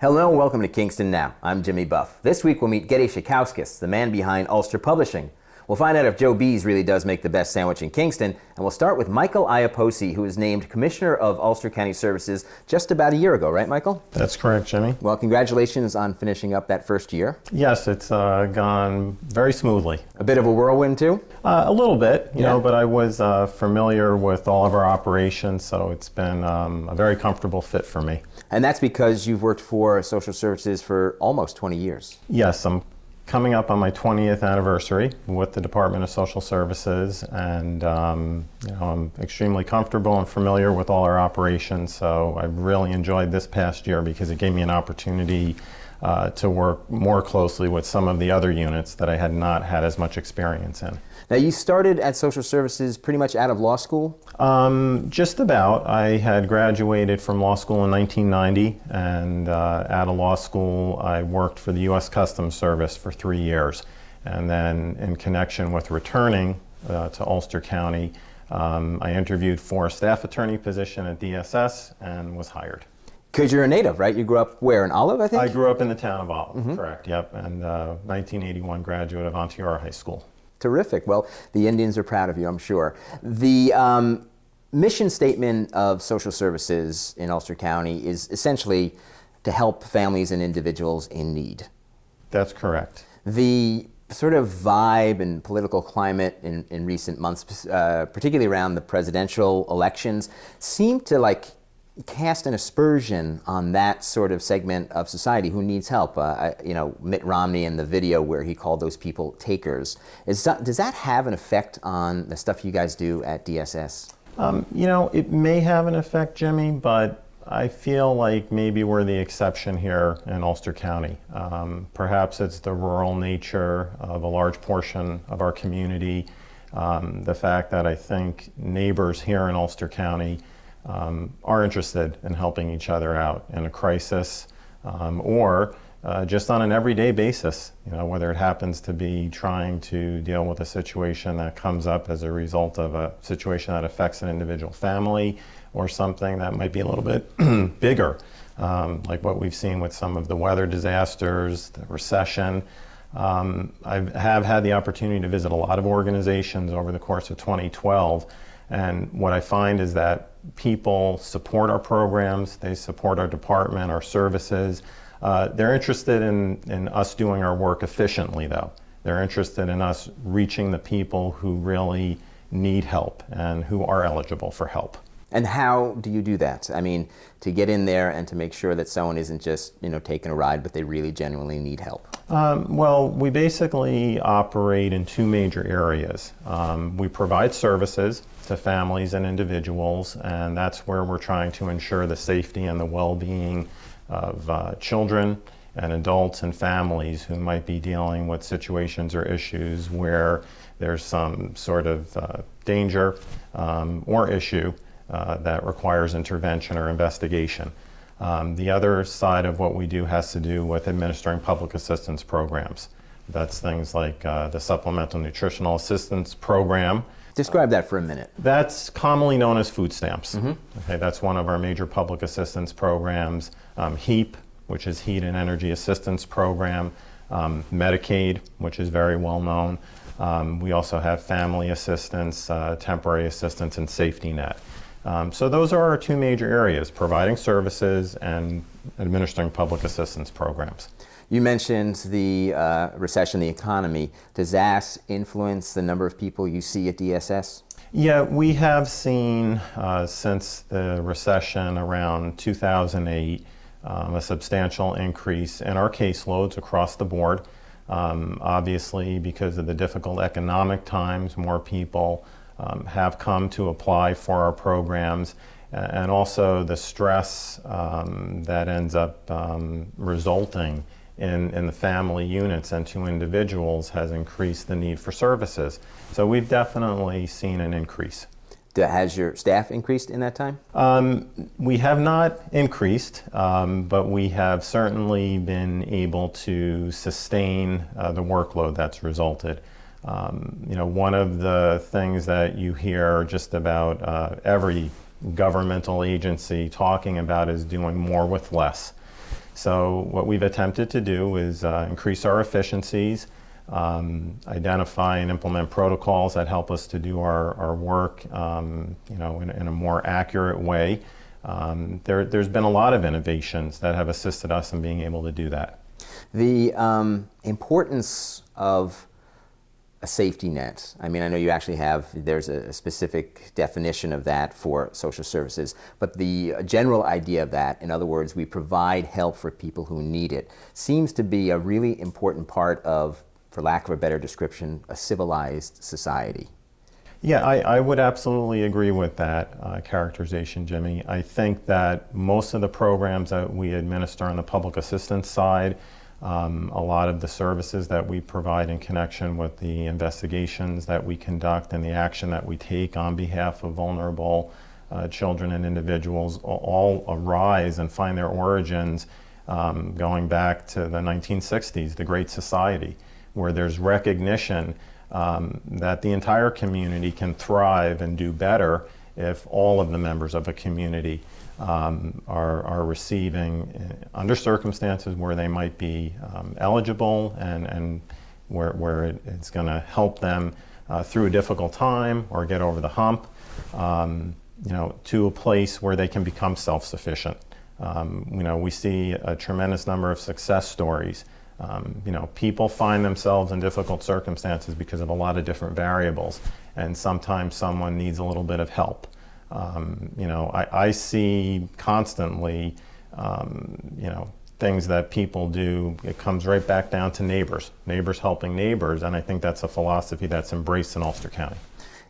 Hello and welcome to Kingston Now. I'm Jimmy Buff. This week we'll meet Geddy Sveikauskas, the man behind Ulster Publishing. We'll find out if Joe Beez really does make the best sandwich in Kingston, and we'll start with Michael Iapoce, who was named Commissioner of Ulster County Services just about a year ago, right, Michael? That's correct, Jimmy. Well, congratulations on finishing up that first year. Yes, it's gone very smoothly. A bit of a whirlwind, too? A little bit, you know, but I was familiar with all of our operations, so it's been a very comfortable fit for me. And that's because you've worked for social services for almost 20 years. Yes, I'm coming up on my 20th anniversary with the Department of Social Services, and I'm extremely comfortable and familiar with all our operations, so I've really enjoyed this past year because it gave me an opportunity to work more closely with some of the other units that I had not had as much experience in. Now, you started at social services pretty much out of law school? Just about. I had graduated from law school in 1990, and out of law school I worked for the U.S. Customs Service for 3 years. And then in connection with returning to Ulster County, I interviewed for a staff attorney position at DSS and was hired. Because you're a native, right? You grew up where, in Olive, I think? I grew up in the town of Olive, correct, yep, and 1981 graduate of Ontiora High School. Terrific. Well, the Indians are proud of you, I'm sure. The mission statement of social services in Ulster County is essentially to help families and individuals in need. That's correct. The sort of vibe and political climate in recent months, particularly around the presidential elections, seemed to cast an aspersion on that sort of segment of society who needs help. Mitt Romney in the video where he called those people takers. Does that have an effect on the stuff you guys do at DSS? It may have an effect, Jimmy, but I feel like maybe we're the exception here in Ulster County. Perhaps it's the rural nature of a large portion of our community, the fact that I think neighbors here in Ulster County are interested in helping each other out in a crisis or just on an everyday basis, whether it happens to be trying to deal with a situation that comes up as a result of a situation that affects an individual family or something that might be a little bit bigger, like what we've seen with some of the weather disasters, the recession. I have had the opportunity to visit a lot of organizations over the course of 2012, and what I find is that people support our programs, they support our department, our services. They're interested in us doing our work efficiently, though. They're interested in us reaching the people who really need help and who are eligible for help. And how do you do that? I mean, to get in there and to make sure that someone isn't just, taking a ride, but they really genuinely need help? Well, we basically operate in two major areas. We provide services to families and individuals, and that's where we're trying to ensure the safety and the well-being of children and adults and families who might be dealing with situations or issues where there's some sort of danger or issue that requires intervention or investigation. The other side of what we do has to do with administering public assistance programs. That's things like the Supplemental Nutritional Assistance Program. Describe that for a minute. That's commonly known as food stamps. Okay, that's one of our major public assistance programs. HEAP, which is Heat and Energy Assistance Program. Medicaid, which is very well known. We also have family assistance, temporary assistance, and safety net. So those are our two major areas, providing services and administering public assistance programs. You mentioned the recession, the economy. Does that influence the number of people you see at DSS? Yeah, we have seen since the recession around 2008 a substantial increase in our caseloads across the board. Obviously, because of the difficult economic times, more people have come to apply for our programs, and also the stress that ends up resulting in the family units and to individuals has increased the need for services. So we've definitely seen an increase. Has your staff increased in that time? We have not increased, but we have certainly been able to sustain the workload that's resulted. One of the things that you hear just about every governmental agency talking about is doing more with less. So what we've attempted to do is increase our efficiencies, identify and implement protocols that help us to do our work in a more accurate way. There's been a lot of innovations that have assisted us in being able to do that. The importance of a safety net. I mean, I know you actually there's a specific definition of that for social services, but the general idea of that, in other words, we provide help for people who need it, seems to be a really important part of, for lack of a better description, a civilized society. Yeah, I would absolutely agree with that characterization, Jimmy. I think that most of the programs that we administer on the public assistance side, a lot of the services that we provide in connection with the investigations that we conduct and the action that we take on behalf of vulnerable children and individuals all arise and find their origins going back to the 1960s, the Great Society, where there's recognition that the entire community can thrive and do better if all of the members of a community are receiving, under circumstances where they might be eligible and where it's going to help them through a difficult time or get over the hump, to a place where they can become self-sufficient. We see a tremendous number of success stories. People find themselves in difficult circumstances because of a lot of different variables, and sometimes someone needs a little bit of help. I see constantly, things that people do. It comes right back down to neighbors helping neighbors, and I think that's a philosophy that's embraced in Ulster County.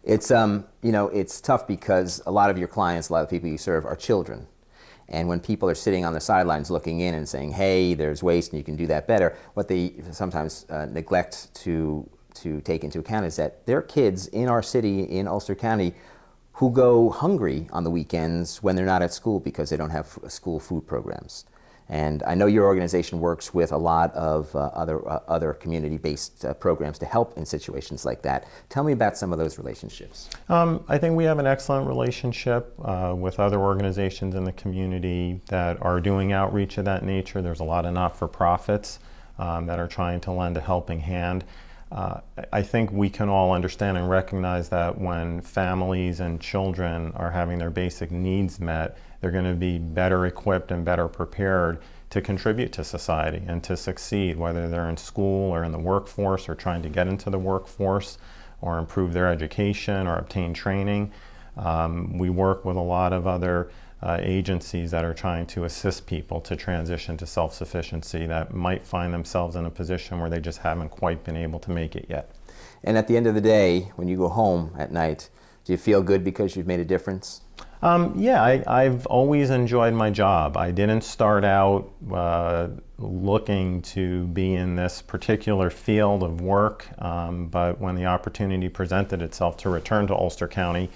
It's it's tough because a lot of your clients, a lot of people you serve, are children. And when people are sitting on the sidelines looking in and saying, hey, there's waste and you can do that better, what they sometimes neglect to take into account is that there are kids in our city, in Ulster County, who go hungry on the weekends when they're not at school because they don't have school food programs. And I know your organization works with a lot of other community-based programs to help in situations like that. Tell me about some of those relationships. I think we have an excellent relationship with other organizations in the community that are doing outreach of that nature. There's a lot of not-for-profits that are trying to lend a helping hand. I think we can all understand and recognize that when families and children are having their basic needs met, they're going to be better equipped and better prepared to contribute to society and to succeed, whether they're in school or in the workforce or trying to get into the workforce or improve their education or obtain training. We work with a lot of other agencies that are trying to assist people to transition to self-sufficiency that might find themselves in a position where they just haven't quite been able to make it yet. And at the end of the day, when you go home at night, do you feel good because you've made a difference? I've always enjoyed my job. I didn't start out looking to be in this particular field of work, but when the opportunity presented itself to return to Ulster County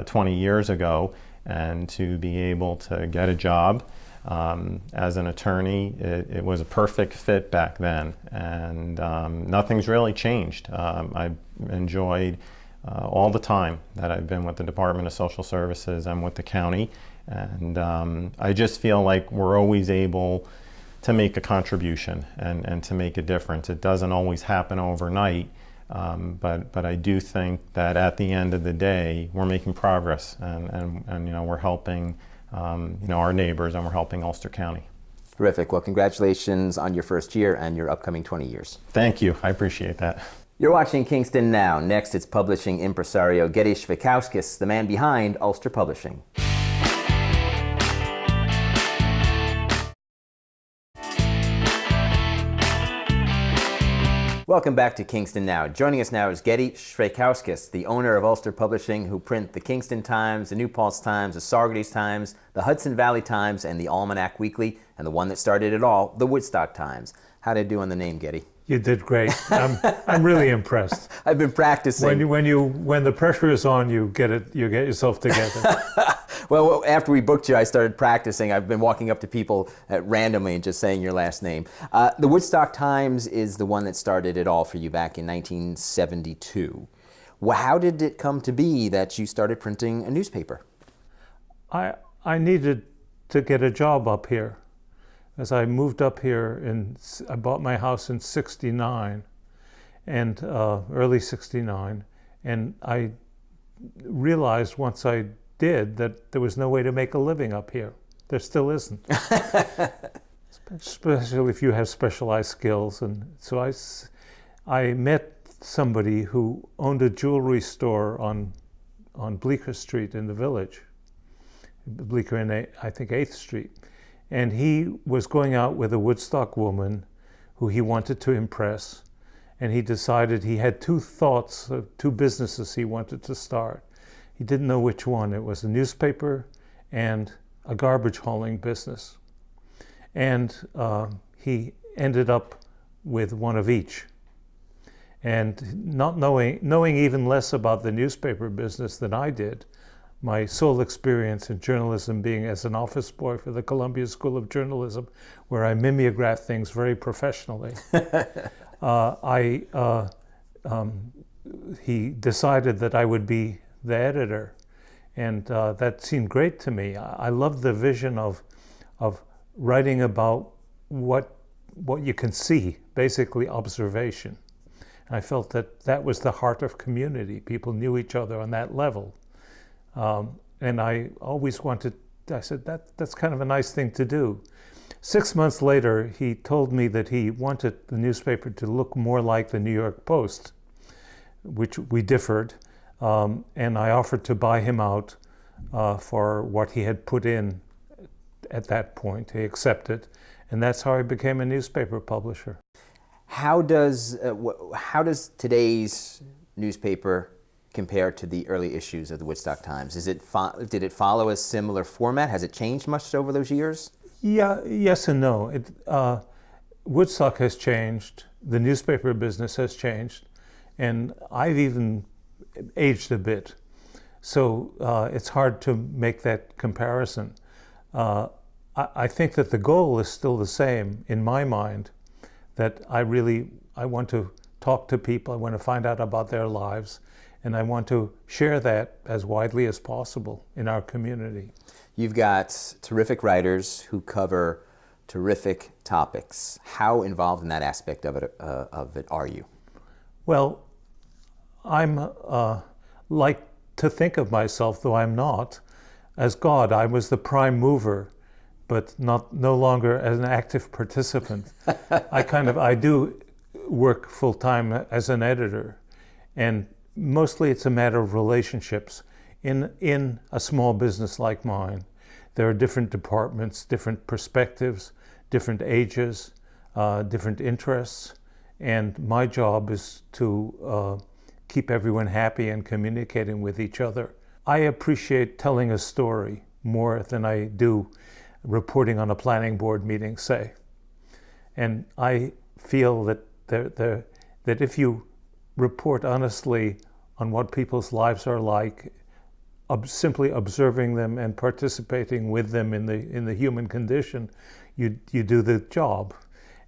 20 years ago and to be able to get a job as an attorney, it was a perfect fit back then, and nothing's really changed. I've enjoyed all the time that I've been with the Department of Social Services and with the county, and I just feel like we're always able to make a contribution and to make a difference. It doesn't always happen overnight, but I do think that at the end of the day we're making progress, and we're helping our neighbors, and we're helping Ulster County. Terrific. Well, congratulations on your first year and your upcoming 20 years. Thank you. I appreciate that. You're watching Kingston Now. Next, it's publishing impresario Geddy Sveikauskas, the man behind Ulster Publishing. Welcome back to Kingston Now. Joining us now is Geddy Sveikauskas, the owner of Ulster Publishing, who print the Kingston Times, the New Paltz Times, the Saugerties Times, the Hudson Valley Times, and the Almanac Weekly, and the one that started it all, the Woodstock Times. How did I do on the name, Geddy? You did great. I'm really impressed. I've been practicing. When the pressure is on, you get yourself together. Well, after we booked you, I started practicing. I've been walking up to people randomly and just saying your last name. The Woodstock Times is the one that started it all for you back in 1972. Well, how did it come to be that you started printing a newspaper? I needed to get a job up here. as I moved up here, I bought my house in '69, and early '69, and I realized once I did that there was no way to make a living up here. There still isn't, especially if you have specialized skills. And so I met somebody who owned a jewelry store on Bleecker Street in the Village, Bleecker and I think 8th Street. And he was going out with a Woodstock woman who he wanted to impress. And he decided he had two businesses he wanted to start. He didn't know which one. It was a newspaper and a garbage hauling business. And he ended up with one of each. And not knowing even less about the newspaper business than I did, my sole experience in journalism being as an office boy for the Columbia School of Journalism, where I mimeograph things very professionally. He decided that I would be the editor, and that seemed great to me. I loved the vision of writing about what you can see, basically observation. And I felt that was the heart of community. People knew each other on that level. And I always I said, that's kind of a nice thing to do. 6 months later, he told me that he wanted the newspaper to look more like the New York Post, which we differed. And I offered to buy him out for what he had put in at that point. He accepted. And that's how I became a newspaper publisher. How does today's newspaper compare to the early issues of the Woodstock Times? Did it follow a similar format? Has it changed much over those years? Yeah, yes and no. Woodstock has changed. The newspaper business has changed, and I've even aged a bit. So it's hard to make that comparison. I think that the goal is still the same in my mind. That I want to talk to people. I want to find out about their lives. And I want to share that as widely as possible in our community. You've got terrific writers who cover terrific topics. How involved in that aspect of it are you? Well, I'm like to think of myself, though I'm not, as God. I was the prime mover, but no longer as an active participant. I do work full-time as an editor, and mostly it's a matter of relationships. In a small business like mine, there are different departments, different perspectives, different ages, different interests, and my job is to keep everyone happy and communicating with each other. I appreciate telling a story more than I do reporting on a planning board meeting, say. And I feel that that if you report honestly on what people's lives are like, simply observing them and participating with them in the human condition, you do the job.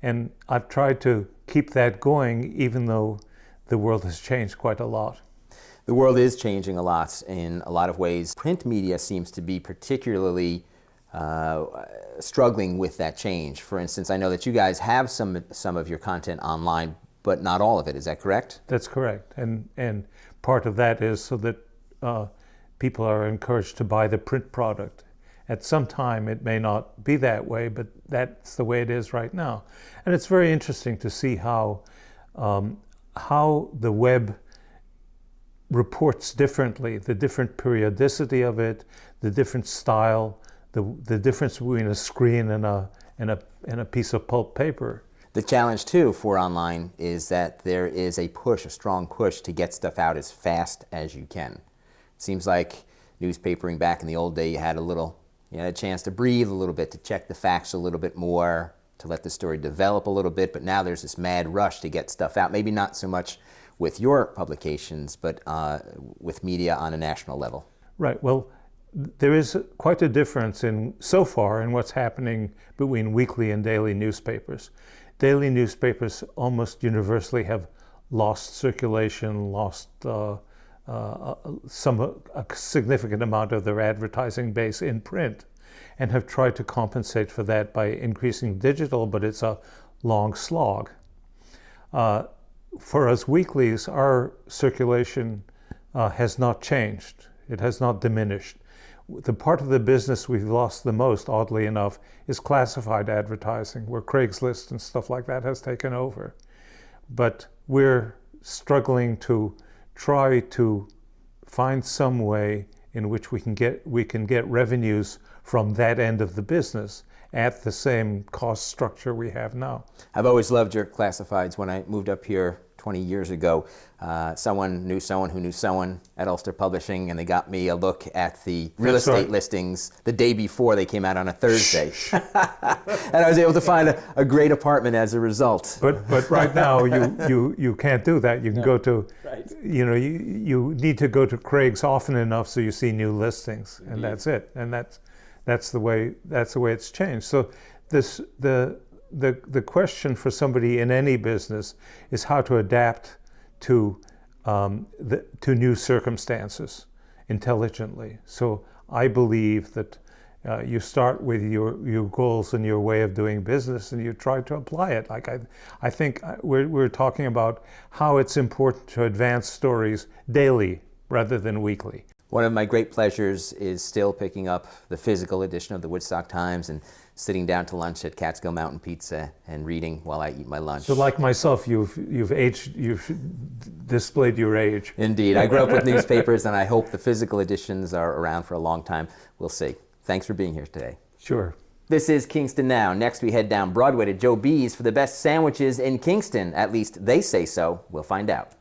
And I've tried to keep that going, even though the world has changed quite a lot. The world is changing a lot in a lot of ways. Print media seems to be particularly struggling with that change. For instance, I know that you guys have some of your content online, but not all of it. Is that correct? That's correct. And part of that is so that people are encouraged to buy the print product. At some time, it may not be that way, but that's the way it is right now. And it's very interesting to see how the web reports differently, the different periodicity of it, the different style, the difference between a screen and a piece of pulp paper. The challenge too for online is that there is a strong push to get stuff out as fast as you can. It seems like newspapering back in the old day, you had a chance to breathe a little bit, to check the facts a little bit more, to let the story develop a little bit, but now there's this mad rush to get stuff out, maybe not so much with your publications, but with media on a national level. Right, well, there is quite a difference so far in what's happening between weekly and daily newspapers. Daily newspapers almost universally have lost circulation, lost a significant amount of their advertising base in print. and have tried to compensate for that by increasing digital, but it's a long slog. For us weeklies, our circulation has not changed. It has not diminished. The part of the business we've lost the most, oddly enough, is classified advertising, where Craigslist and stuff like that has taken over. But we're struggling to try to find some way in which we can get revenues from that end of the business at the same cost structure we have now. I've always loved your classifieds. When I moved up here 20 years ago, someone knew someone who knew someone at Ulster Publishing, and they got me a look at the real estate listings the day before they came out on a Thursday. And I was able to find a great apartment as a result. But right now you can't do that. You can go to, you need to go to Craig's often enough so you see new listings, and that's it. And that's the way it's changed. So the question for somebody in any business is how to adapt to new circumstances intelligently. So I believe that you start with your goals and your way of doing business, and you try to apply it. Like I think we're talking about how it's important to advance stories daily rather than weekly. One of my great pleasures is still picking up the physical edition of the Woodstock Times and sitting down to lunch at Catskill Mountain Pizza and reading while I eat my lunch. So like myself, you've aged, you've displayed your age. Indeed. I grew up with newspapers, and I hope the physical editions are around for a long time. We'll see. Thanks for being here today. Sure. This is Kingston Now. Next, we head down Broadway to Joe Beez for the best sandwiches in Kingston. At least they say so. We'll find out.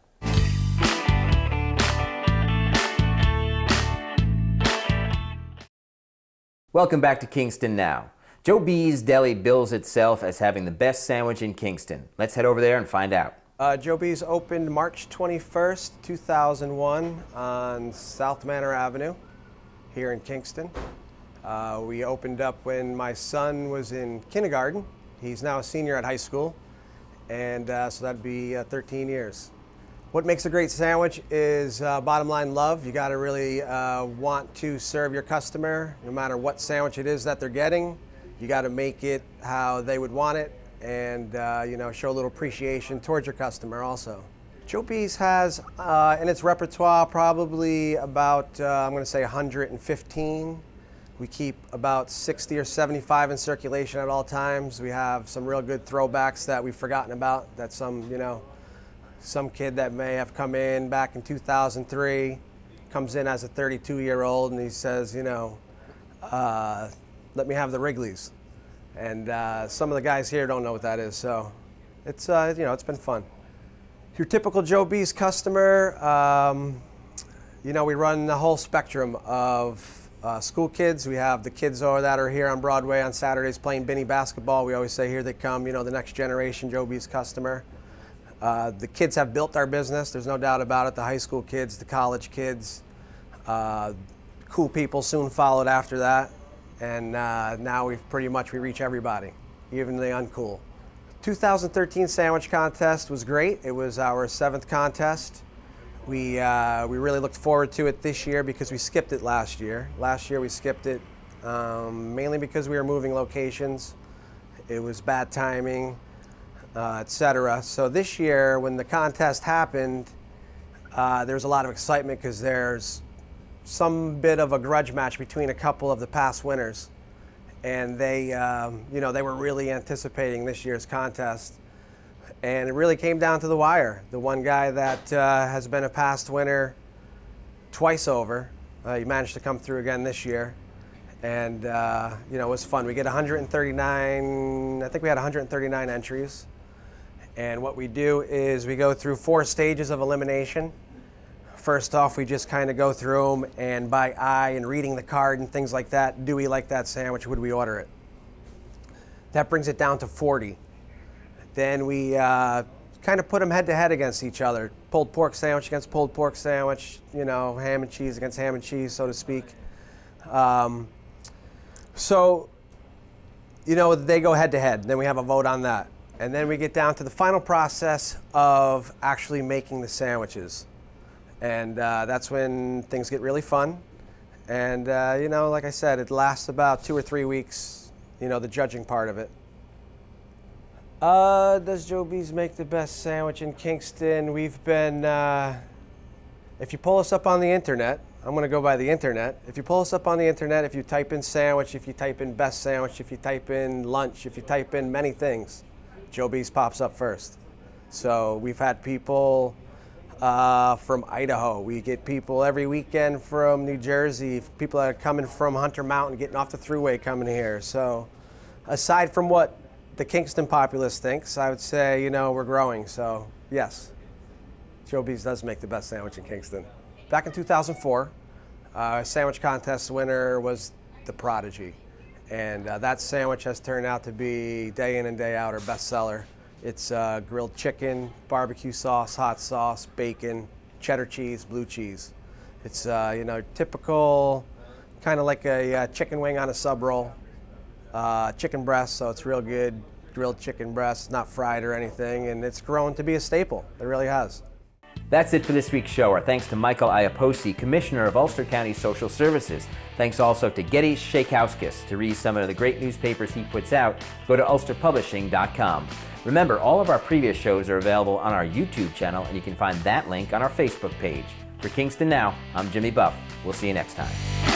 Welcome back to Kingston Now. Joe Beez Deli bills itself as having the best sandwich in Kingston. Let's head over there and find out. Joe Beez opened March 21st, 2001 on South Manor Avenue here in Kingston. We opened up when my son was in kindergarten. He's now a senior at high school, and so that'd be 13 years. What makes a great sandwich is bottom line love. You got to really want to serve your customer no matter what sandwich it is that they're getting. You got to make it how they would want it, and show a little appreciation towards your customer also. Joe Beez has in its repertoire probably about I'm going to say 115. We keep about 60 or 75 in circulation at all times. We have some real good throwbacks that we've forgotten about, that some kid that may have come in back in 2003 comes in as a 32-year-old and he says, let me have the Wrigley's. And some of the guys here don't know what that is, so it's it's been fun. Your typical Joe Beez customer, we run the whole spectrum of school kids. We have the kids that are here on Broadway on Saturdays playing Binny basketball. We always say, here they come, the next generation Joe Beez customer. The kids have built our business, there's no doubt about it. The high school kids, the college kids, cool people soon followed after that. And now we reach everybody, even the uncool. 2013 sandwich contest was great. It was our 7th contest. We really looked forward to it this year because we skipped it last year. Last year we skipped it mainly because we were moving locations. It was bad timing. Etc. So this year, when the contest happened, there was a lot of excitement because there's some bit of a grudge match between a couple of the past winners, and they were really anticipating this year's contest, and it really came down to the wire. The one guy that has been a past winner twice over, he managed to come through again this year. And it was fun. We get 139, I think we had 139 entries. And what we do is we go through 4 stages of elimination. First off, we just kind of go through them, and by eye and reading the card and things like that, do we like that sandwich? Would we order it? That brings it down to 40. Then we kind of put them head to head against each other. Pulled pork sandwich against pulled pork sandwich, ham and cheese against ham and cheese, so to speak. They go head to head. Then we have a vote on that. And then we get down to the final process of actually making the sandwiches. And that's when things get really fun. And, you know, like I said, it lasts about 2 or 3 weeks, you know, the judging part of it. Does Joe Beez make the best sandwich in Kingston? We've been, if you pull us up on the internet, I'm going to go by the internet. If you pull us up on the internet, if you type in sandwich, if you type in best sandwich, if you type in lunch, if you type in many things, Joe Beez pops up first. So we've had people from Idaho. We get people every weekend from New Jersey. People that are coming from Hunter Mountain, getting off the thruway coming here. So aside from what the Kingston populace thinks, I would say, you know, we're growing. So yes, Joe Beez does make the best sandwich in Kingston. Back in 2004, sandwich contest winner was the Prodigy. And that sandwich has turned out to be day in and day out our best seller. It's grilled chicken, barbecue sauce, hot sauce, bacon, cheddar cheese, blue cheese. It's you know, typical, kind of like a chicken wing on a sub roll. Chicken breast, so it's real good. Grilled chicken breast, not fried or anything, and it's grown to be a staple. It really has. That's it for this week's show. Our thanks to Michael Iapoce, Commissioner of Ulster County Social Services. Thanks also to Geddy Sveikauskas. To read some of the great newspapers he puts out, go to ulsterpublishing.com. Remember, all of our previous shows are available on our YouTube channel, and you can find that link on our Facebook page. For Kingston Now, I'm Jimmy Buff. We'll see you next time.